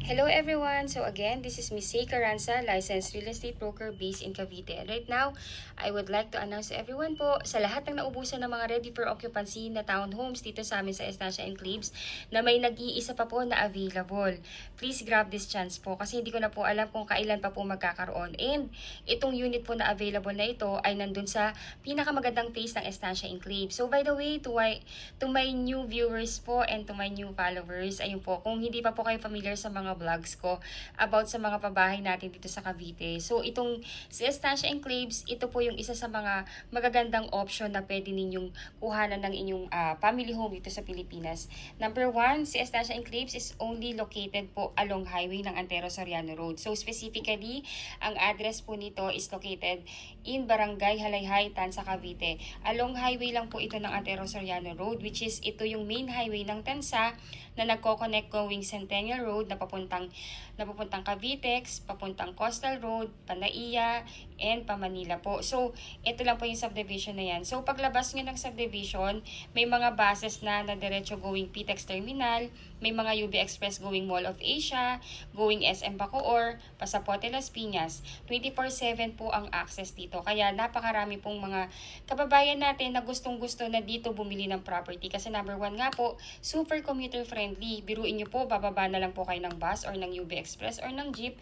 Hello everyone! So again, this is Miss Say Caranza, licensed real estate broker based in Cavite. And right now, I would like to announce to everyone po, sa lahat ng naubusan ng mga ready for occupancy na townhomes dito sa amin sa Estancia Enclaves, na may nag-iisa pa po na available. Please grab this chance po kasi hindi ko na po alam kung kailan pa po magkakaroon. And itong unit po na available na ito ay nandun sa pinakamagandang phase ng Estancia Enclaves. So by the way, to my new viewers po and to my new followers, ayun po, kung hindi pa po kayo familiar sa mga vlogs ko about sa mga pabahay natin dito sa Cavite. So itong si Estancia Enclaves, ito po yung isa sa mga magagandang option na pwede ninyong kuhanan ng inyong family home dito sa Pilipinas. Number one, si Estancia Enclaves is only located po along highway ng Antero Soriano Road. So specifically, ang address po nito is located in Barangay Halayhay, Tansa, Cavite. Along highway lang po ito ng Antero Soriano Road, which is ito yung main highway ng Tansa na nagko-connect going Centennial Road na papuntang Cavitex, papuntang Coastal Road, Panaiya, and Pamanila po. So, ito lang po yung subdivision na yan. So, paglabas nyo ng subdivision, may mga buses na diretso going PTEX Terminal, may mga UB Express going Mall of Asia, going SM Bacoor, Pasapote Las Piñas. 24/7 po ang access dito. Kaya napakarami pong mga kababayan natin na gustong-gusto na dito bumili ng property. Kasi number one nga po, super commuter friendly. Biruin nyo po, bababa na lang po kayo ng bus or ng UB Express or ng jeep.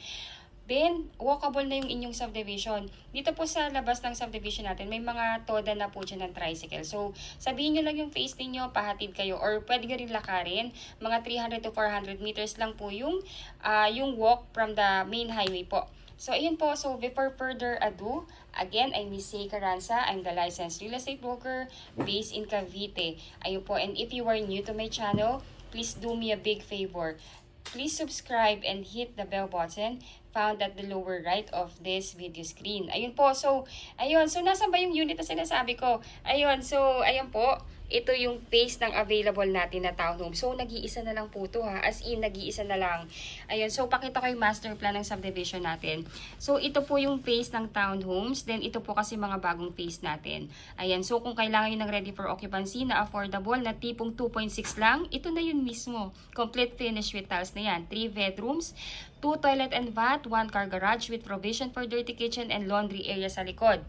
Then, walkable na yung inyong subdivision. Dito po sa labas ng subdivision natin, may mga toda na po dyan ng tricycle. So, sabihin nyo lang yung face ninyo, pahatid kayo. Or pwede nyo rin lakarin. Mga 300 to 400 meters lang po yung walk from the main highway po. So, ayun po. So, before further ado, again, I'm Miss Say Caranza. I'm the licensed real estate broker based in Cavite. Ayun po. And if you are new to my channel, please do me a big favor. Please subscribe and hit the bell button found at the lower right of this video screen. Ayun po. So, ayun. So, nasan ba yung unit na sinasabi ko? Ayun. So, ayun po. Ito yung phase ng available natin na townhome. So, nag-iisa na lang po ito ha. As in, nag-iisa na lang. Ayun. So, pakita ko yung master plan ng subdivision natin. So, ito po yung phase ng townhomes. Then, ito po kasi mga bagong phase natin. Ayan. So, kung kailangan nyo ng ready for occupancy na affordable na tipong 2.6 lang, ito na yun mismo. Complete finish with tiles na yan. 3 bedrooms, 2 toilet and bath, 1 car garage with provision for dirty kitchen and laundry area sa likod.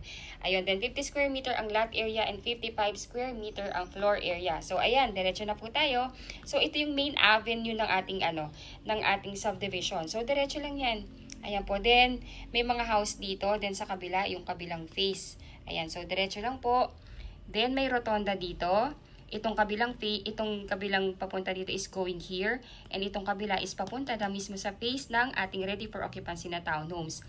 Ayun, then 50 square meter ang lot area and 55 square meter ang floor area. So, ayan, diretso na po tayo. So, ito yung main avenue ng ating subdivision. So, diretso lang yan. Ayan po, then may mga house dito, then sa kabila, yung kabilang face. Ayan, so diretso lang po. Then may rotonda dito. Itong kabilang papunta dito is going here. And itong kabila is papunta na mismo sa phase ng ating ready for occupancy na townhomes.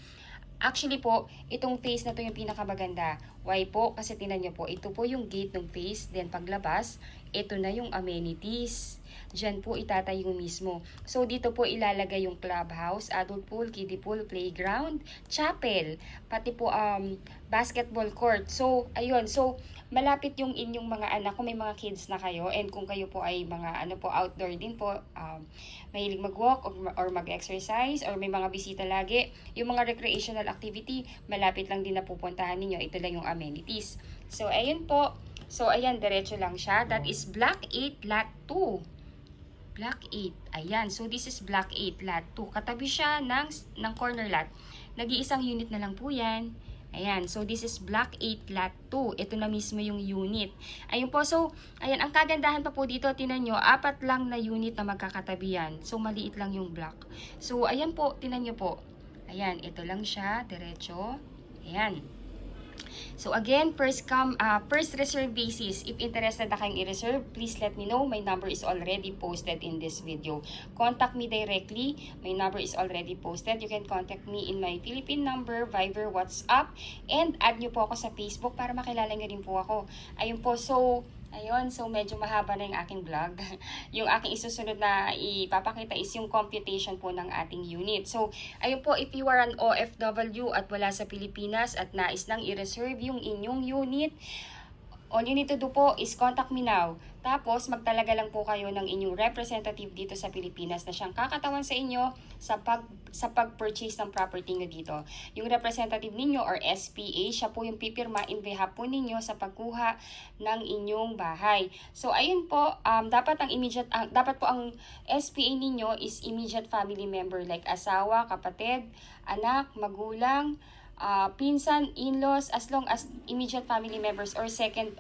Actually po, itong phase na to yung pinakamaganda. Why po? Kasi tinan nyo po, ito po yung gate ng phase. Then paglabas, ito na yung amenities. Diyan po itatayo mismo. So dito po ilalagay yung clubhouse, adult pool, kiddie pool, playground, chapel, pati po basketball court. So ayun, so malapit yung inyong mga anak kung may mga kids na kayo, and kung kayo po ay mga outdoor din po, mahilig mag-walk or mag-exercise or may mga bisita lagi, yung mga recreational activity, malapit lang din na pupuntahan ninyo. Ito lang yung amenities. So ayun po. So ayan, diretso lang siya. That is Block 8 Lot 2. Block 8. Ayan. So, this is Block 8, Lot 2. Katabi siya ng corner lot. Nag-iisang unit na lang po yan. Ayan. So, this is Block 8, Lot 2. Ito na mismo yung unit. Ayun po. So, ayan. Ang kagandahan pa po dito, tinan nyo, 4 lang na unit na magkakatabi yan. So, maliit lang yung block. So, ayan po. Tinan nyo po. Ayan. Ito lang siya. Diretso. Ayan. So again, first reserve basis. If interested na kayong i-reserve, please let me know. My number is already posted in this video. Contact me directly. My number is already posted. You can contact me in my Philippine number, Viber, WhatsApp, and add nyo po ako sa Facebook para makilala nyo rin po ako. Ayun po, so ayun, so medyo mahaba na yung aking vlog. Yung aking isusunod na ipapakita is yung computation po ng ating unit. So, ayun po, if you are an OFW at wala sa Pilipinas at nais nang i-reserve yung inyong unit, all you need to do po is contact me now. Tapos, magtalaga lang po kayo ng inyong representative dito sa Pilipinas na siyang kakatawan sa inyo sa pag-purchase ng property nyo dito. Yung representative ninyo or SPA, siya po yung pipirma in behalf po ninyo sa pagkuha ng inyong bahay. So, ayun po, dapat po ang SPA ninyo is immediate family member like asawa, kapatid, anak, magulang, pinsan, in-laws, as long as immediate family members or second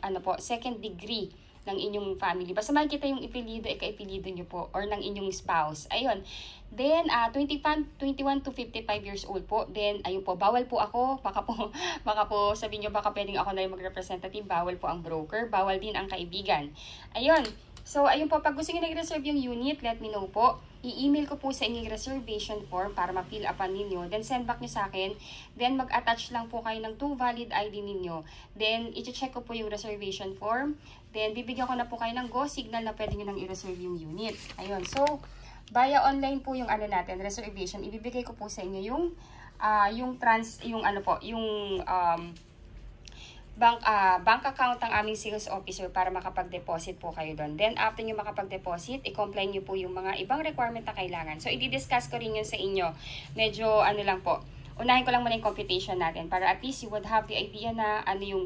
degree ng inyong family. Basta makikita yung ipilido, ika-ipilido nyo po, or ng inyong spouse. Ayun. Then, 21 to 55 years old po. Then, ayun po, bawal po ako. Baka po sabihin nyo, baka pwedeng ako na yung mag-representative. Bawal po ang broker. Bawal din ang kaibigan. Ayun. So, ayun po, pag gusto nyo nag-reserve yung unit, let me know po. I-email ko po sa inyong reservation form para ma-fill upan ninyo. Then, send back nyo sa akin. Then, mag-attach lang po kayo ng 2 valid ID ninyo. Then, i-check ko po yung reservation form. Then, bibigyan ko na po kayo ng go signal na pwede nyo nang i-reserve yung unit. Ayun. So, via online po yung reservation. Ibibigay ko po sa inyo yung bank account ng aming sales officer para makapag-deposit po kayo doon. Then, after nyo makapag-deposit, i-comply nyo po yung mga ibang requirement na kailangan. So, i-discuss ko rin yun sa inyo. Medyo, lang po. Unahin ko lang muna yung computation natin para at least you would have the idea na ano yung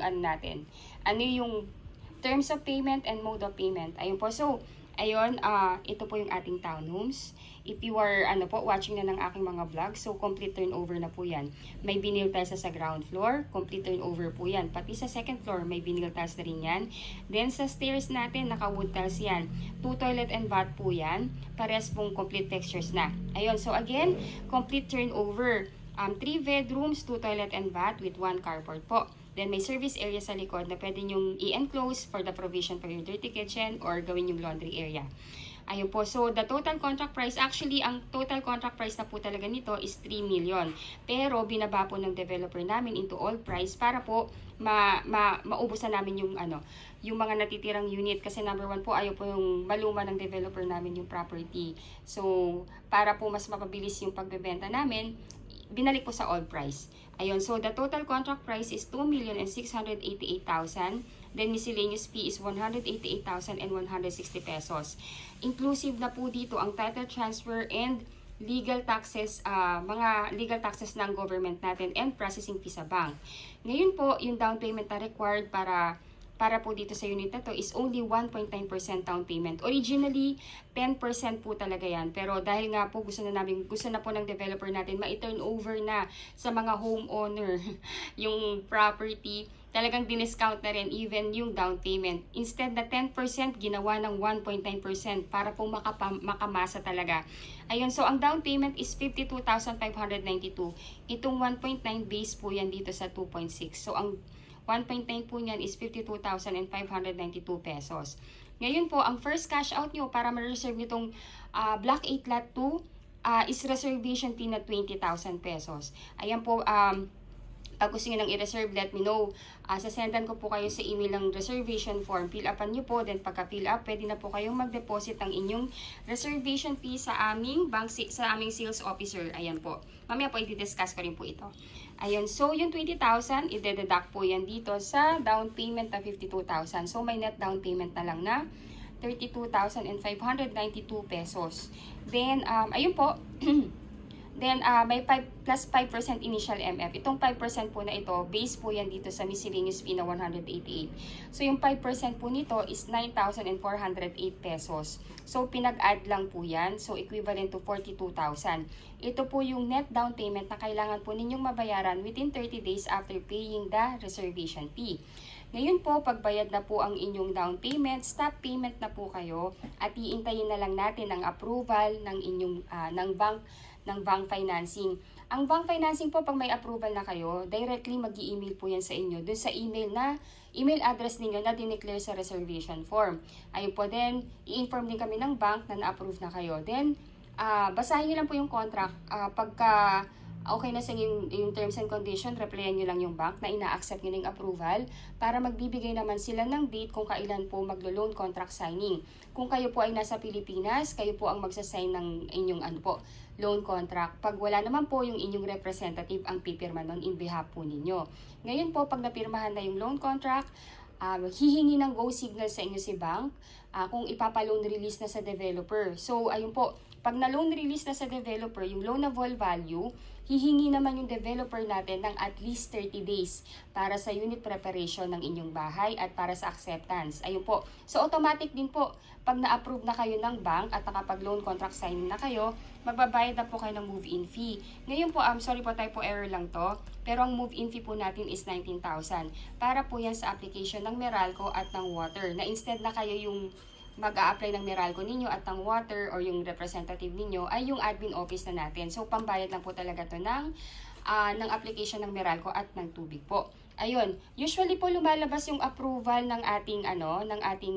terms of payment and mode of payment. Ayun po. So, ayun, ito po yung ating townhomes. If you are watching na ng aking mga vlog, so complete turnover na po yan. May vinyl tiles sa ground floor, complete turnover po yan. Pati sa second floor, may vinyl tiles na rin yan. Then sa stairs natin, naka-wood tiles yan. 2 toilet and bath po yan. Parehas pong complete textures na. Ayun, so again, complete turnover. 3 bedrooms, 2 toilet and bath with 1 carport po. Then may service area sa likod na pwede nyong i-enclose for the provision for your dirty kitchen or gawin yung laundry area. Ayun po. So, the total contract price, actually, ang total contract price na po talaga nito is 3 million. Pero, binaba po ng developer namin into all price para po maubusan namin yung mga natitirang unit. Kasi number 1 po, ayaw po yung maluma ng developer namin yung property. So, para po mas mapabilis yung pagbebenta namin, binalik po sa all price. Ayun, so the total contract price is 2,688,000. Then miscellaneous fee is 188,160 pesos. Inclusive na po dito ang title transfer and legal taxes, mga legal taxes ng government natin and processing fee sa bank. Ngayon po, yung down payment na required para po dito sa unit na to is only 1.9% down payment. Originally, 10% po talaga yan. Pero dahil nga po gusto na po ng developer natin ma-turn over na sa mga homeowner yung property, talagang diniscount na rin even yung down payment. Instead na 10%, ginawa ng 1.9% para po makamasa talaga. Ayun, so ang down payment is 52,592. Itong 1.9 base po yan dito sa 2.6. So ang 1.9 po niyan is 52,592 pesos. Ngayon po, ang first cash out nyo para ma-reserve nyo itong Block 8 Lot 2 is reservation fee na 20,000 pesos. Ayan po, pag gusto nyo nang i-reserve, let me know. Sasendan ko po kayo sa email ng reservation form. Fill upan nyo po. Then pagka-fill up, pwede na po kayong mag-deposit ng inyong reservation fee sa aming sales officer. Ayan po. Mamaya po i-discuss ko rin po ito. Ayun. So, yung 20,000, i-deduct po yan dito sa down payment na 52,000. So, may net down payment na lang na 32,592 pesos. Then, ayun po. Then, may 5 plus 5% initial MF. Itong 5% po na ito, base po yan dito sa miscellaneous fee na 188. So, yung 5% po nito is 9,408 pesos. So, pinag-add lang po yan. So, equivalent to 42,000. Ito po yung net down payment na kailangan po ninyong mabayaran within 30 days after paying the reservation fee. Ngayon po, pagbayad na po ang inyong down payment, stop payment na po kayo at iintayin na lang natin ang approval ng inyong ng bank financing. Ang bank financing po, pag may approval na kayo, directly mag-i-email po yan sa inyo doon sa email address ninyo na dineclare sa reservation form. Ayun po din, i-inform din kami ng bank na na-approve na kayo. Then, basahin nyo lang po yung contract. Pagka okay na sa yung terms and condition, replyan nyo lang yung bank na ina-accept nyo ng approval para magbibigay naman sila ng date kung kailan po maglo-loan contract signing. Kung kayo po ay nasa Pilipinas, kayo po ang magsasign ng inyong loan contract. Pag wala naman po yung inyong representative ang pipirma nun in behalf po ninyo. Ngayon po, pag napirmahan na yung loan contract, hihingi ng go signal sa inyo si bank kung ipapa-loan release na sa developer. So, ayun po, pag na-loan release na sa developer, yung loanable value, hihingi naman yung developer natin ng at least 30 days para sa unit preparation ng inyong bahay at para sa acceptance. Ayun po. So, automatic din po, pag na-approve na kayo ng bank at nakapag-loan contract signing na kayo, magbabayad na po kayo ng move-in fee. Ngayon po, sorry po, typo error lang to, pero ang move-in fee po natin is 19,000. Para po yan sa application ng Meralco at ng water, na instead na kayo yung mag-a-apply ng Meralco ninyo at ng water or yung representative ninyo ay yung admin office na natin. So, pambayad lang po talaga to ng application ng Meralco at ng tubig po. Ayun, usually po lumalabas yung approval ng ating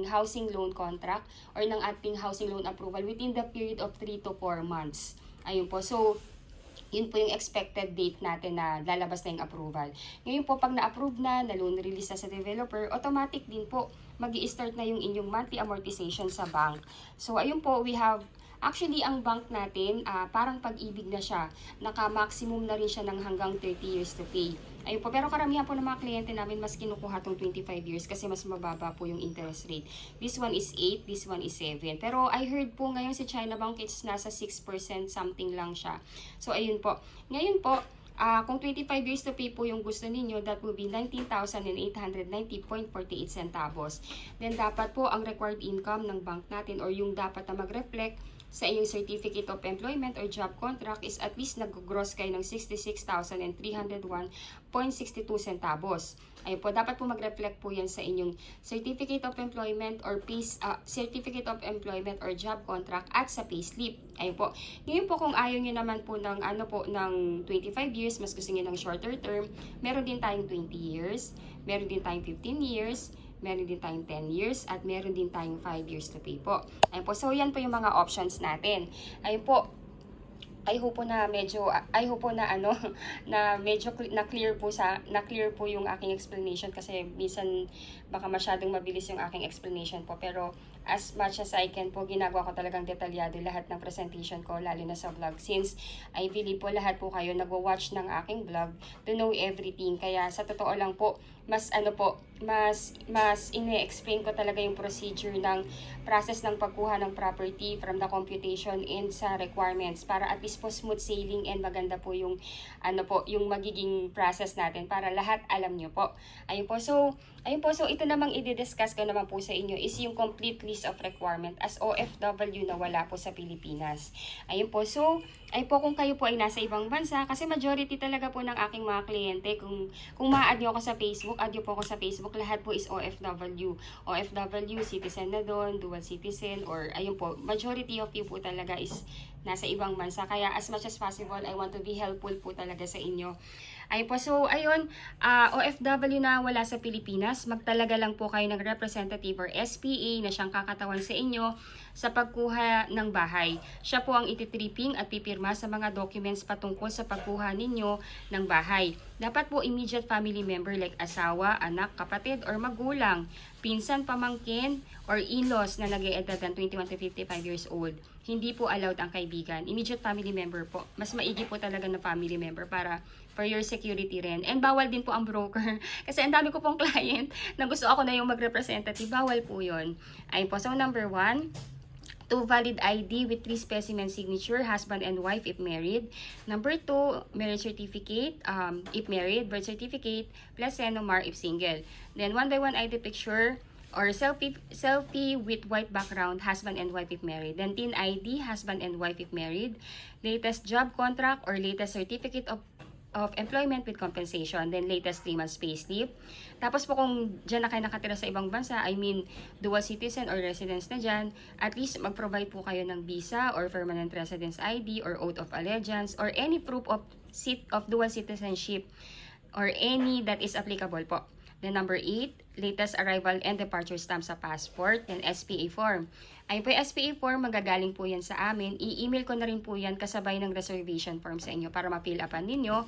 housing loan contract or ng ating housing loan approval within the period of 3 to 4 months. Ayun po. So, yun po yung expected date natin na lalabas na yung approval. Ngayon po, pag na-approve na loan release na sa developer, automatic din po, mag-i-start na yung inyong monthly amortization sa bank. So, ayun po, we have, actually, ang bank natin, parang pag-ibig na siya. Naka-maximum na rin siya ng hanggang 30 years to pay. Ayun po, pero karamihan po ng mga kliyente namin mas kinukuha tong 25 years kasi mas mababa po yung interest rate. This one is 8, this one is 7. Pero I heard po ngayon si China Bank, it's nasa 6% something lang siya. So, ayun po. Ngayon po, kung 25 years to pay po yung gusto ninyo, that will be 19,890.48 centavos. Then, dapat po ang required income ng bank natin or yung dapat na mag-reflect sa inyong certificate of employment or job contract is at least nag-gross kayo ng 66,301.62 centavos. Ayun po, dapat po mag-reflect po yan sa inyong certificate of employment or certificate of employment or job contract at sa payslip. Ayun po. Ngayon po kung ayaw niyo naman po ng ng 25 years, mas gusto niyo ng shorter term, meron din tayong 20 years, meron din tayong 15 years, meron din tayong 10 years, at meron din tayong 5 years to pay po. Ayun po. So, yan po yung mga options natin. Ayun po. I hope po na medyo na clear po yung aking explanation kasi minsan baka masyadong mabilis yung aking explanation po, pero as much as I can po, ginagawa ko talagang detalyado lahat ng presentation ko, lalo na sa vlog, since I believe po lahat po kayo nagwa-watch ng aking vlog to know everything. Kaya sa totoo lang po, mas ine-explain ko talaga yung procedure ng process ng pagkuha ng property from the computation and sa requirements para at least po smooth sailing and maganda po yung yung magiging process natin para lahat alam nyo po. Ayun po. So ito namang i-discuss ko naman po sa inyo is yung complete list of requirement as OFW na wala po sa Pilipinas. Ayun po. So, ayun po, kung kayo po ay nasa ibang bansa, kasi majority talaga po ng aking mga kliyente, kung ma-add nyo ako sa Facebook, add nyo po ako sa Facebook, lahat po is OFW. OFW, citizen na doon, dual citizen, or ayun po, majority of you po talaga is nasa ibang bansa. Kaya as much as possible, I want to be helpful po talaga sa inyo. Ayun po, so ayun, OFW na wala sa Pilipinas, magtalaga lang po kayo ng representative or SPA na siyang kakatawan sa inyo sa pagkuha ng bahay. Siya po ang ititripping at pipirma sa mga documents patungkol sa pagkuha ninyo ng bahay. Dapat po immediate family member like asawa, anak, kapatid, or magulang, pinsan, pamangkin, or in-laws na nag-e-edad ng 21 to 55 years old. Hindi po allowed ang kaibigan. Immediate family member po. Mas maigi po talaga na family member para for your security rin. And bawal din po ang broker. Kasi ang dami ko pong client na gusto ako na yung mag-representative. Bawal po yun. Ayun po. So, number 1, 2 valid ID with 3 specimen signature, husband and wife if married. Number 2, marriage certificate if married, birth certificate, plus Senomar if single. Then 1 by 1 ID picture or selfie with white background, husband and wife if married. Then teen ID, husband and wife if married. Latest job contract or latest certificate of employment with compensation, then latest 3 months payslip. Tapos po kung dyan na kayo nakatira sa ibang bansa, I mean dual citizen or residence na dyan, at least mag-provide po kayo ng visa or permanent residence ID or oath of allegiance or any proof of dual citizenship or any that is applicable po. Then number 8, latest arrival and departure stamp sa passport, and SPA form. Ayun po yung SPA form, magagaling po yan sa amin. I-email ko na rin po yan kasabay ng reservation form sa inyo para ma-fill upan ninyo.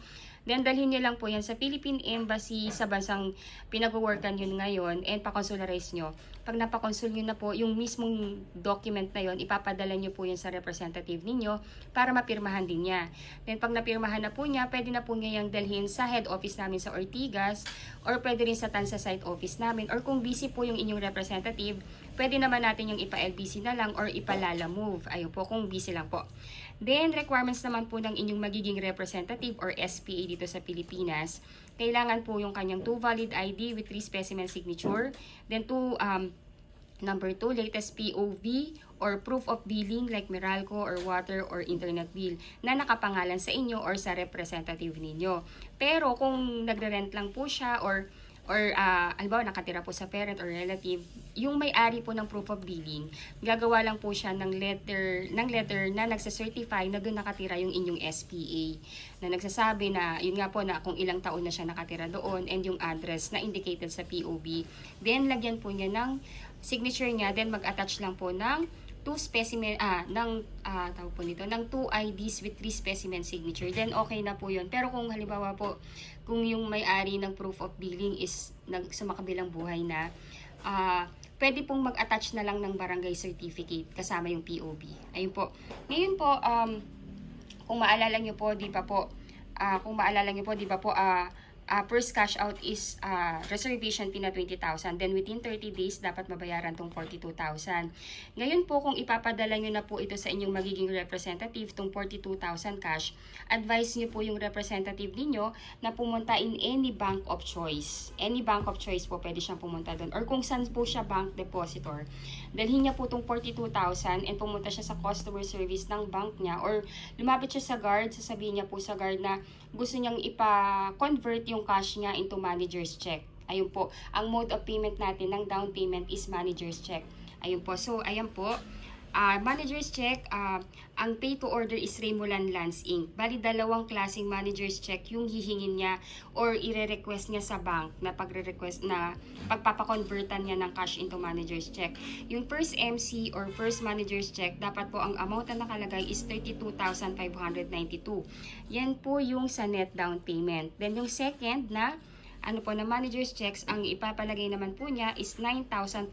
Then, dalhin nyo lang po yan sa Philippine Embassy sa bansang pinag-workan yun ngayon and pakonsularize nyo. Pag napakonsul nyo na po, yung mismong document na yun, ipapadala nyo po yan sa representative ninyo para mapirmahan din niya. Then, pag napirmahan na po niya, pwede na po niya yung dalhin sa head office namin sa Ortigas or pwede rin sa Tansa site office office namin, or kung busy po yung inyong representative, pwede naman natin yung ipa-LBC na lang or ipa-Lala Move. Ayun po, kung busy lang po. Then, requirements naman po ng inyong magiging representative or SPA dito sa Pilipinas. Kailangan po yung kanyang 2 valid ID with 3 specimen signature. Then, number 2, latest POV or proof of billing like Meralco or water or internet bill na nakapangalan sa inyo or sa representative ninyo. Pero kung nagre-rent lang po siya or halimbawa nakatira po sa parent or relative, yung may-ari po ng proof of billing, gagawa lang po siya ng letter na nagsa-certify na doon nakatira yung inyong SPA. Na nagsasabi na, yun nga po na kung ilang taon na siya nakatira doon and yung address na indicated sa POB. Then, lagyan po niya ng signature niya, then mag-attach lang po ng 2 IDs with 3 specimen signature, then okay na po yun. Pero kung halimbawa po, kung yung may-ari ng proof of billing is sumakabilang buhay na, pwede pong mag-attach na lang ng barangay certificate kasama yung POB. Ayun po. Ngayon po, kung maalala nyo po, di ba po, first cash out is reservation fee na 20,000. Then within 30 days, dapat mabayaran tong 42,000. Ngayon po, kung ipapadala nyo na po ito sa inyong magiging representative, tong 42,000 cash, advise nyo po yung representative ninyo na pumunta in any bank of choice. Any bank of choice po, pwede siyang pumunta doon. Or kung saan po siya bank depositor, dalhin niya po tong 42,000 and pumunta siya sa customer service ng bank niya. Or lumapit siya sa guard, sasabihin niya po sa guard na gusto niyang ipa-convert yung cash niya into manager's check. Ayun po, ang mode of payment natin ng down payment is manager's check. Ayun po, so ayan po, manager's check, ang pay to order is Remolan Lands Inc. Bali, dalawang klaseng manager's check yung hihingin niya or ire-request niya sa bank na pagre-request na pagpapakonvertan niya ng cash into manager's check. Yung first MC or first manager's check, dapat po ang amount na nakalagay is 32,592. Yan po yung sa net down payment. Then yung second na na manager's checks, ang ipapalagay naman po niya is 9,408.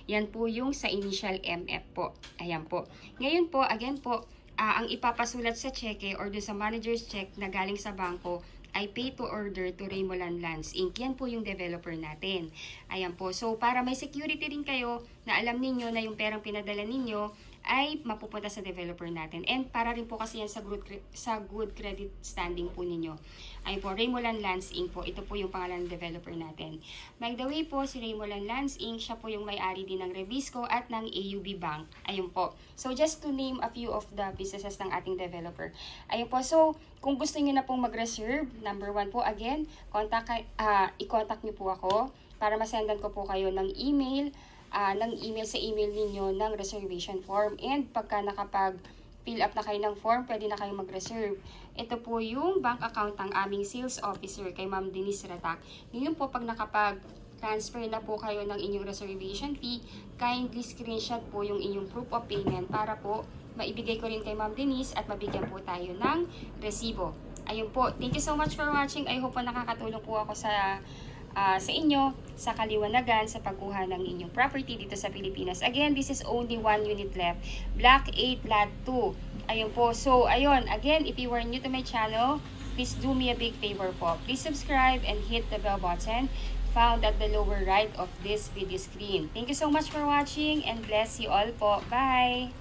Yan po yung sa initial MF po. Ayan po. Ngayon po, again po, ang ipapasulat sa cheque or doon sa manager's check na galing sa bangko ay pay to order to Remolan Lands Inc. Yan po yung developer natin. Ayan po. So, para may security rin kayo na alam ninyo na yung perang pinadala ninyo ay mapupunta sa developer natin. And para rin po kasi yan sa good credit standing po ninyo. Ayun po, Remolan Lands Inc. po. Ito po yung pangalan ng developer natin. By the way po, si Remolan Lands Inc. siya po yung may-ari din ng Rebisco at ng AUB Bank. Ayun po. So, just to name a few of the businesses ng ating developer. Ayun po. So, kung gusto niyo na pong mag-reserve, number 1 po, again, i-contact niyo po ako para masendan ko po kayo ng email sa email ninyo ng reservation form. And pagka nakapag-fill up na kayo ng form, pwede na kayo mag-reserve. Ito po yung bank account ng aming sales officer kay Ma'am Denise Ratak. Ngayon po, pag nakapag-transfer na po kayo ng inyong reservation fee, kindly screenshot po yung inyong proof of payment para po maibigay ko rin kay Ma'am Denise at mabigyan po tayo ng resibo. Ayun po. Thank you so much for watching. I hope po nakakatulong po ako sa inyo sa kaliwanagan sa pagkuha ng inyong property dito sa Pilipinas. Again, this is only 1 unit left. Block 8, Lot 2. Ayun po. So, ayun. Again, if you are new to my channel, please do me a big favor po. Please subscribe and hit the bell button found at the lower right of this video screen. Thank you so much for watching and bless you all po. Bye!